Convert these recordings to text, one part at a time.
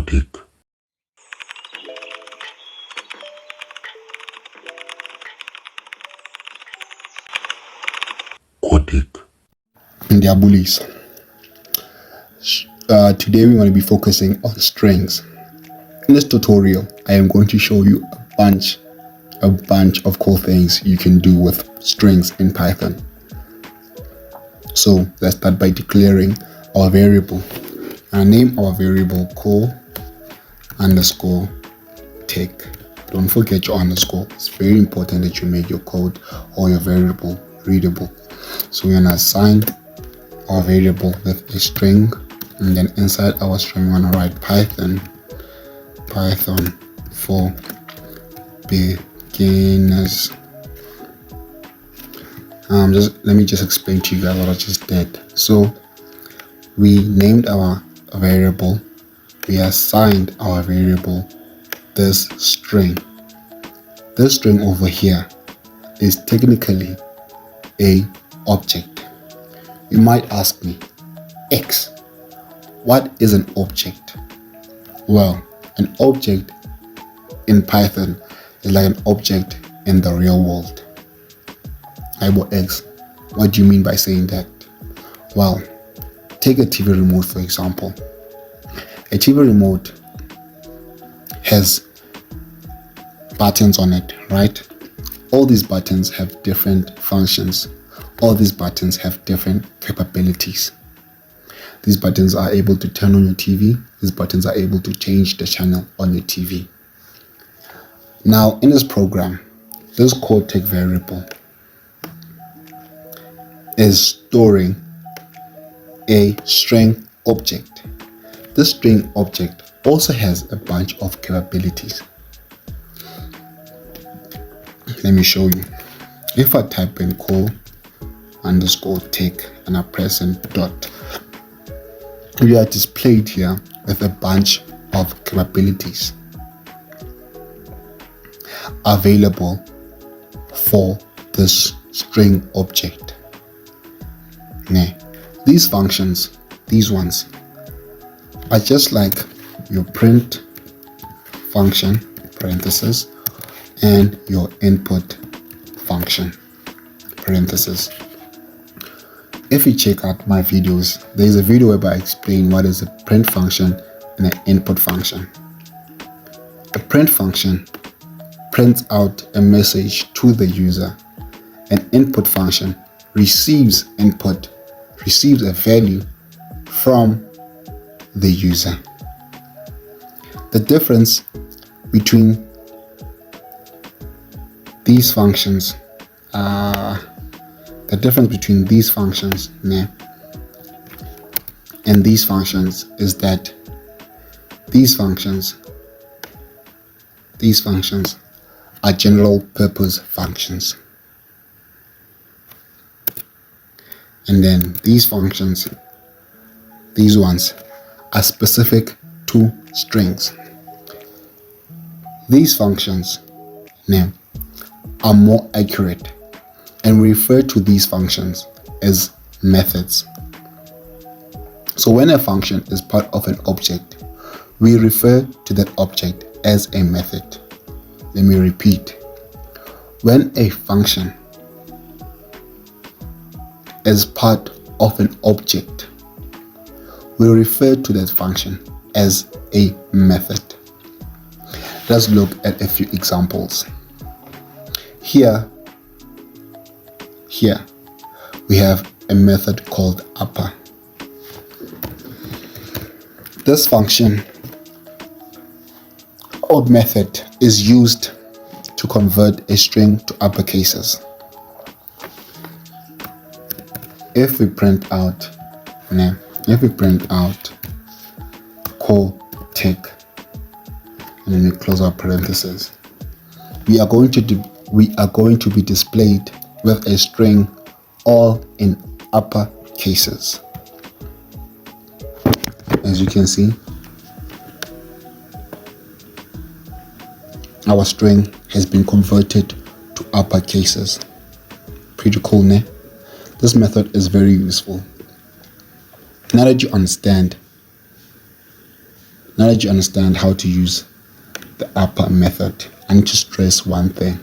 XoreTech. XoreTech. Bullies. Today we're going to be focusing on strings. In this tutorial, I am going to show you a bunch of cool things you can do with strings in Python. So let's start by declaring our variable. I'll name our variable call_tech. Don't forget your underscore. It's very important that you make your code or your variable readable. So we're gonna assign our variable with a string, and then inside our string we're gonna write Python for beginners. Let me just explain to you guys what I just did. So we named our variable, we assigned our variable this string. This string over here is technically a object. You might ask me, X, what is an object? Well, an object in Python is like an object in the real world. X, what do you mean by saying that? Well, take a TV remote for example. A TV remote has buttons on it, right? All these buttons have different functions. All these buttons have different capabilities. These buttons are able to turn on your TV. These buttons are able to change the channel on your TV. Now, in this program, this XoreTech variable is storing a string object. This string object also has a bunch of capabilities. Let me show you. If I type in call_tech and I press dot, we are displayed here with a bunch of capabilities available for this string object. Now, these functions, these ones, are just like your print function, parenthesis, and your input function, parenthesis. If you check out my videos, there is a video where I explain what is a print function and an input function. A print function prints out a message to the user. An input function receives a value from the user. The difference between these functions and these functions is that these functions are general purpose functions, and then these functions, these ones, are specific to strings. These functions now are more accurate, and we refer to these functions as methods. So when a function is part of an object, we refer to that object as a method. Let me repeat. When a function is part of an object, we refer to that function as a method. Let's look at a few examples. Here we have a method called upper. This function or method is used to convert a string to uppercases. If we print out XoreTech and then we close our parentheses, we are going to be displayed with a string all in upper cases. As you can see, our string has been converted to upper cases. Pretty cool, ne? This method is very useful. Now that you understand Now that you understand how to use the upper method, I need to stress one thing.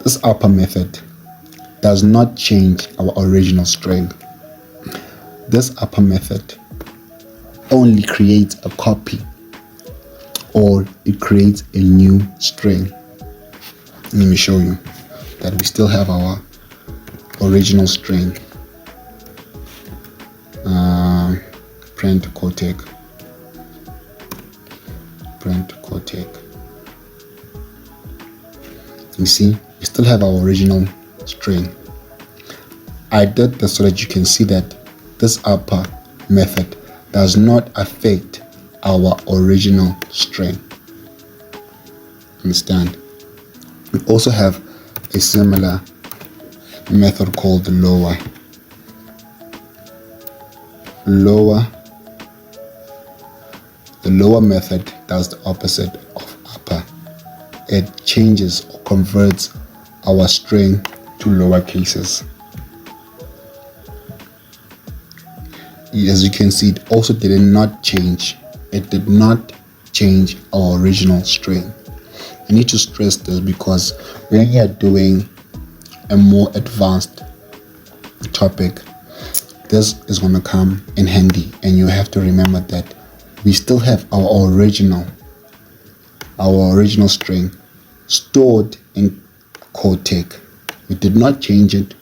This upper method does not change our original string. This upper method only creates a copy, or it creates a new string. Let me show you that we still have our original string. Print XoreTech. You see, we still have our original string. I did this so that you can see that this upper method does not affect our original string. Understand? We also have a similar method called lower. The lower method does the opposite of upper. It changes or converts our string to lower cases. As you can see, it also did not change. It did not change our original string. I need to stress this because when you are doing a more advanced topic, this is going to come in handy, and you have to remember that we still have our original string stored in XoreTech. We did not change it.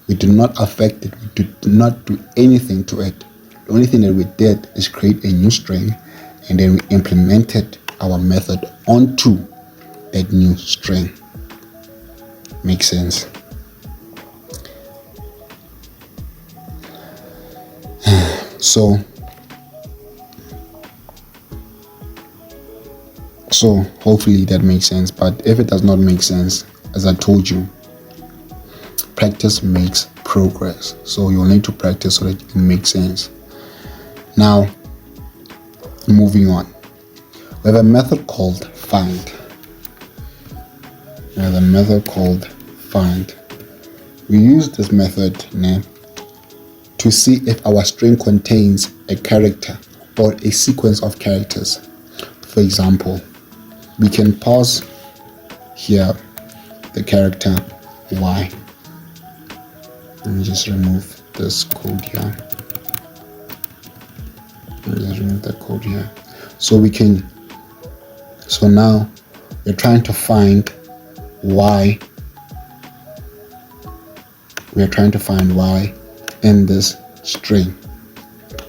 We did not affect it. We did not do anything to it. The only thing that we did is create a new string, and then we implemented our method onto that new string. Makes sense? So hopefully that makes sense, but if it does not make sense, as I told you, practice makes progress. So you'll need to practice so that it can make sense. Now, moving on, we have a method called find. We use this method to see if our string contains a character or a sequence of characters. For example, we can pause here the character Y. Let me just remove this code here. So now we're trying to find Y. We are trying to find Y in this string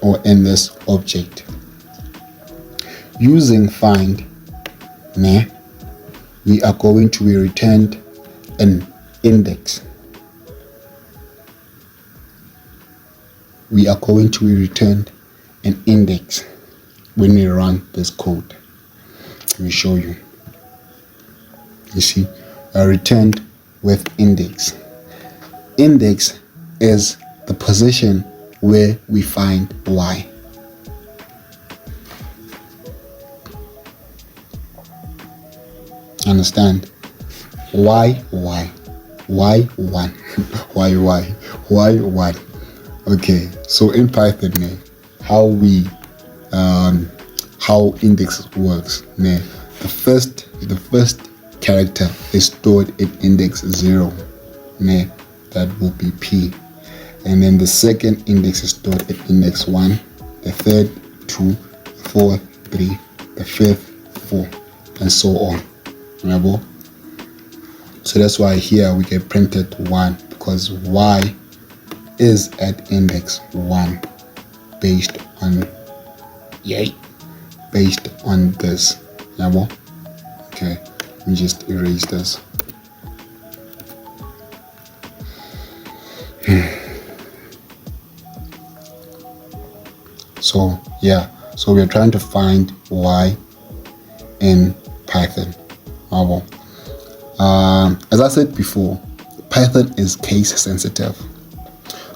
or in this object. Using find, we are going to be returned an index. We are going to be returned an index when we run this code. Let me show you. You see, we are returned with index. Index is the position where we find Y. Understand? Y1. Y1. Okay, so in Python, how index works. The first character is stored in index 0. That will be P. And then the second index is stored at index 1, the third 2, 4, 3, the fifth 4, and so on. Remember? So that's why here we get printed 1, because Y is at index 1 based on this. Remember? Okay, let me just erase this. So we are trying to find Y in Python. As I said before, Python is case sensitive.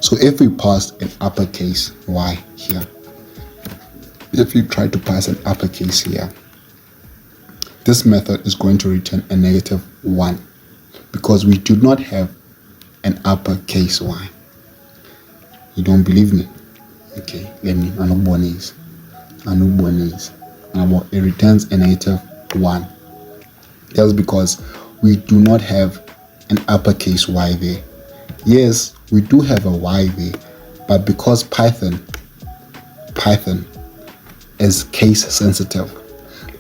So if we pass an uppercase Y here, if you try to pass an uppercase here, this method is going to return a -1 because we do not have an uppercase Y. You don't believe me? Okay, let me. it returns a negative 1. That's because we do not have an uppercase Y there. Yes, we do have a Y there, but because Python is case sensitive,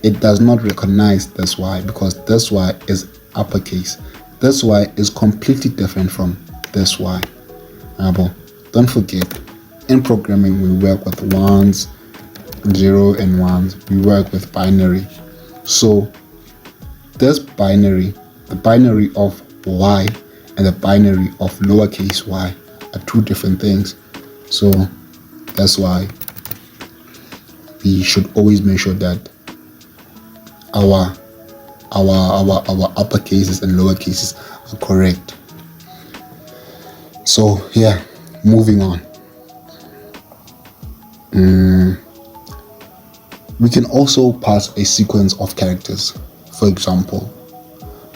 it does not recognize this Y, because this Y is uppercase. This Y is completely different from this Y. Don't forget, in programming we work with ones, 0 and 1s. We work with binary. So this binary, the binary of Y and the binary of lowercase y, are two different things. So that's why we should always make sure that our uppercases and lower cases are correct. So yeah, moving on. We can also pass a sequence of characters. For example,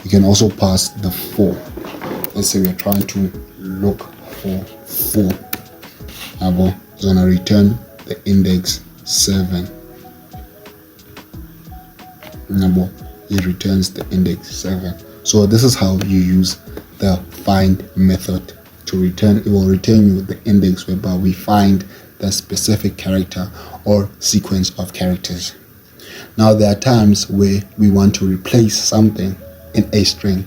we can also pass the 4. Let's say we are trying to look for 4. We're gonna return the index 7. It returns the index 7. So this is how you use the find method to return. It will return you the index whereby we find the specific character or sequence of characters. Now there are times where we want to replace something in a string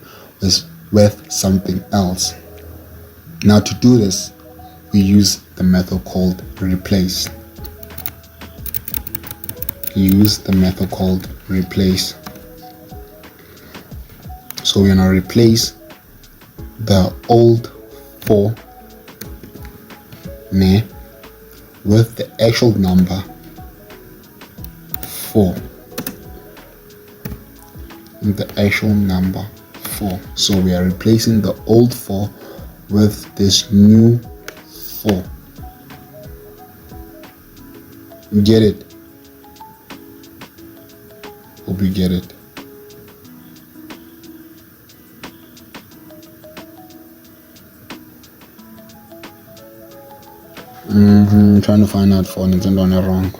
with something else. Now to do this, we use the method called replace. Use the method called replace. So we're gonna replace the old 4 with the actual number 4. The actual number 4. So we are replacing the old 4 with this new 4. You get it? Hope you get it. Trying to find out for Nintendo on the wrong.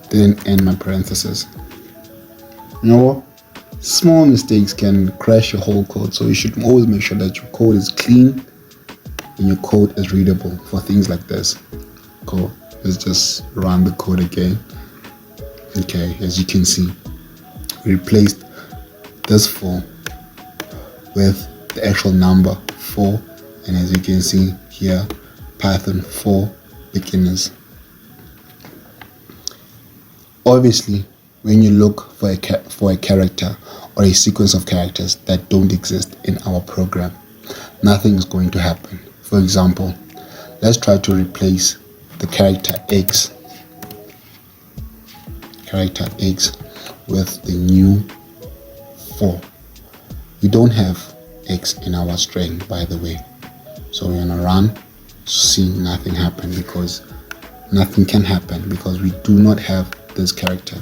Didn't end my parentheses. You know what? Small mistakes can crash your whole code, so you should always make sure that your code is clean and your code is readable for things like this. Cool. Let's just run the code again. Okay, as you can see, we replaced this 4 with the actual number 4, and as you can see here, Python 4 beginners. Obviously, when you look for a character or a sequence of characters that don't exist in our program, nothing is going to happen. For example, let's try to replace the character X with the new 4. We don't have X in our string, by the way. So we're gonna run, see nothing happen, because nothing can happen because we do not have this character.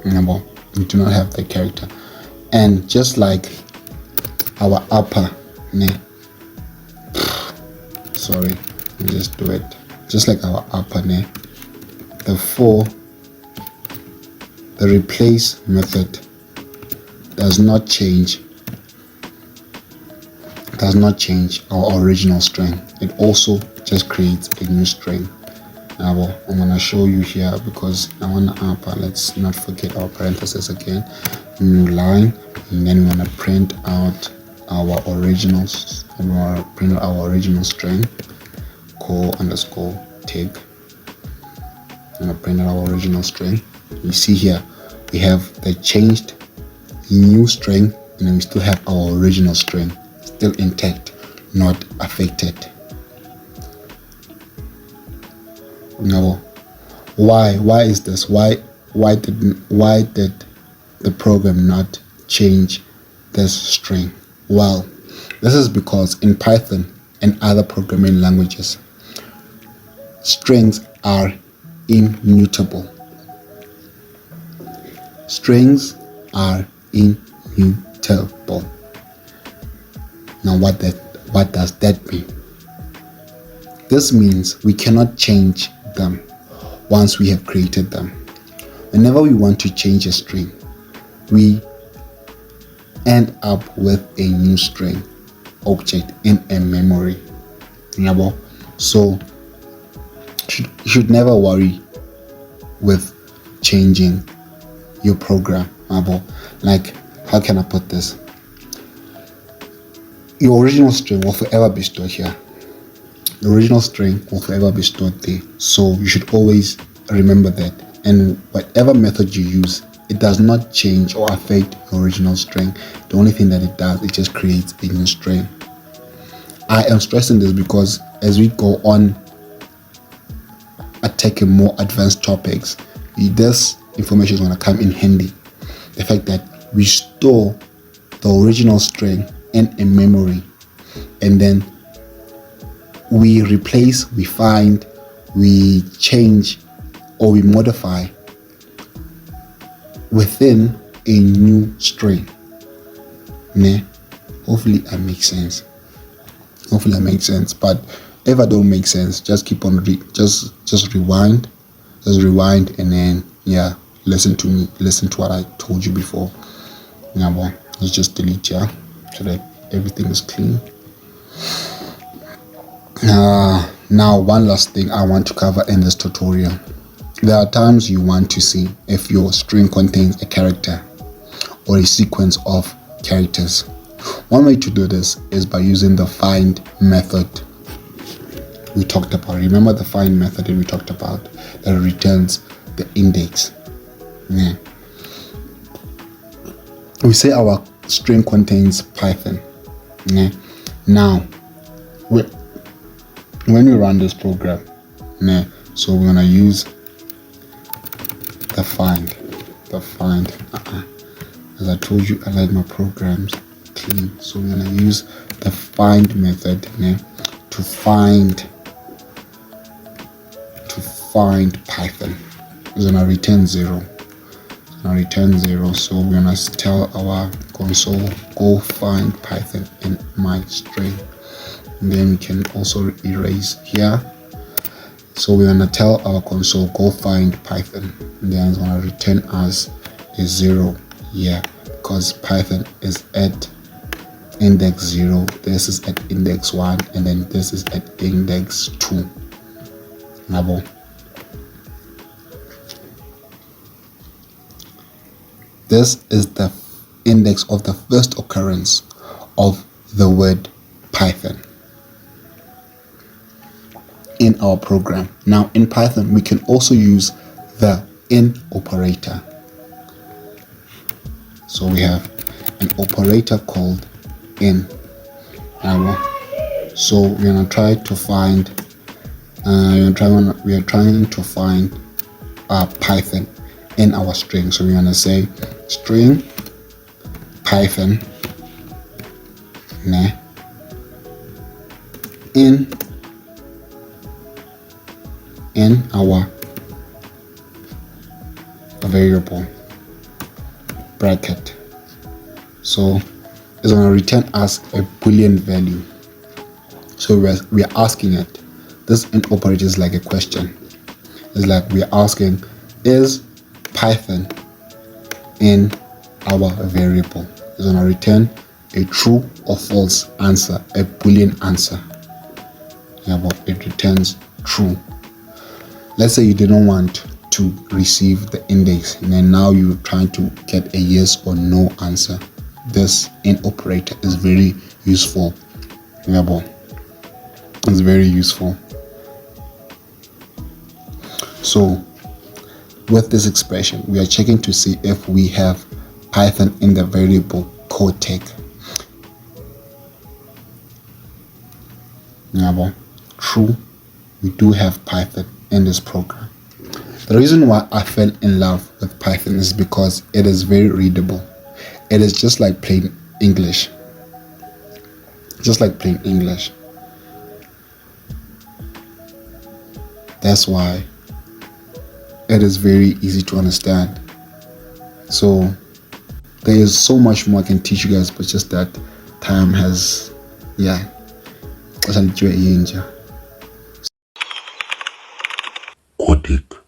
Remember, we do not have the character. And just like our upper sorry, let me just do it. Just like our upper the 4, the replace method does not change our original string. It also just creates a new string. Now I'm gonna show you here, because I want to upper. Let's not forget our parentheses again. New line, and then we're gonna print out our originals. And we're gonna print out our original string, core_tag. I'm gonna print out our original string. You see here we have the changed new string, and then we still have our original string still intact, not affected. Now, why is this? Why did the program not change this string? Well, this is because in Python and other programming languages, strings are immutable. Strings are immutable. Now what does that mean? This means we cannot change them once we have created them. Whenever we want to change a string, we end up with a new string object in a memory. So you should never worry with changing your program. Like, how can I put this? Your original string will forever be stored here. The original string will forever be stored there. So you should always remember that. And whatever method you use, it does not change or affect your original string. The only thing that it does, it just creates a new string. I am stressing this because as we go on attacking more advanced topics, this information is going to come in handy. The fact that we store the original string in a memory, and then we replace, we find, we change, or we modify within a new string. Hopefully that makes sense. But if I don't make sense, just keep on just rewind, and then listen to me, listen to what I told you before. Let's just delete here so that everything is clean. Now one last thing I want to cover in this tutorial. There are times you want to see if your string contains a character or a sequence of characters. One way to do this is by using the find method we talked about. Remember the find method that we talked about that returns the index. We say our string contains Python. Now when we run this program, so we're gonna use the find. As I told you, I like my programs clean, so we're gonna use the find method to find Python. It's gonna return 0. So we're gonna tell our console, go find Python in my string. And then we can also erase here. So we're gonna tell our console, go find Python, and then it's gonna return us a 0 here, because Python is at index 0, this is at index 1, and then this is at index 2. This is the index of the first occurrence of the word Python in our program. Now in Python, we can also use the in operator. So we have an operator called in. So we're gonna try to find we are trying to find Python in our string. So we're gonna say string Python in our variable bracket. So it's going to return us a Boolean value. So we are asking it. This in operator is like a question. It's like we are asking, is Python in our variable? It's going to return a true or false answer, a Boolean answer. But it returns true. Let's say you didn't want to receive the index, and then now you're trying to get a yes or no answer. This in operator is very useful. It's very useful. So with this expression, we are checking to see if we have Python in the variable XoreTech. True, we do have Python in this program. The reason why I fell in love with Python is because it is very readable. It is just like plain English. That's why it is very easy to understand. So there is so much more I can teach you guys, but just that time has XoreTech.